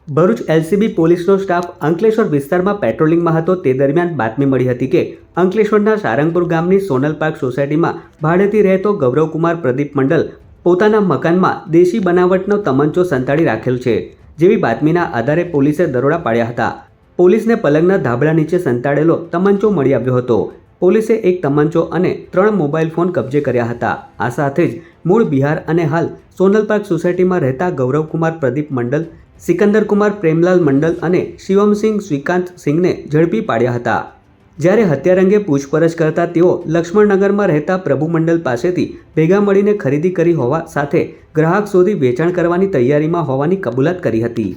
Bharuch LCB પોલીસનો staff Ankleshwar વિસ્તારમાં પેટ્રોલિંગમાં હતો તે દરમિયાન બાતમી મળી હતી કે અંકલેશ્વરના સારંગપુર ગામની સોનલ પાર્ક સોસાયટીમાં ભાડેથી રહેતો ગૌરવકુમાર પ્રદીપ મંડલ પોતાના મકાનમાં દેશી બનાવટનો તમંચો સંતાડી રાખેલ છે। જેવી બાતમીના આધારે પોલીસે દરોડા પાડ્યા હતા। પોલીસને પલંગના ધાબળા નીચે સંતાડેલો તમંચો મળી આવ્યો હતો। પોલીસે એક તમંચો અને 3 મોબાઈલ ફોન કબજે કર્યા હતા। આ સાથે જ મૂળ બિહાર અને હાલ સોનલ પાર્ક સોસાયટીમાં રહેતા ગૌરવકુમાર પ્રદીપ મંડલ, સિકંદર કુમાર પ્રેમલાલ મંડલ અને શિવમસિંહ શ્રીકાંત સિંહને ઝડપી પાડ્યા હતા। જ્યારે હત્યા અંગે પૂછપરછ કરતા તેઓ લક્ષ્મણનગરમાં રહેતા પ્રભુ મંડલ પાસેથી ભેગા મળીને ખરીદી કરી હોવા સાથે ગ્રાહક શોધી વેચાણ કરવાની તૈયારીમાં હોવાની કબૂલાત કરી હતી।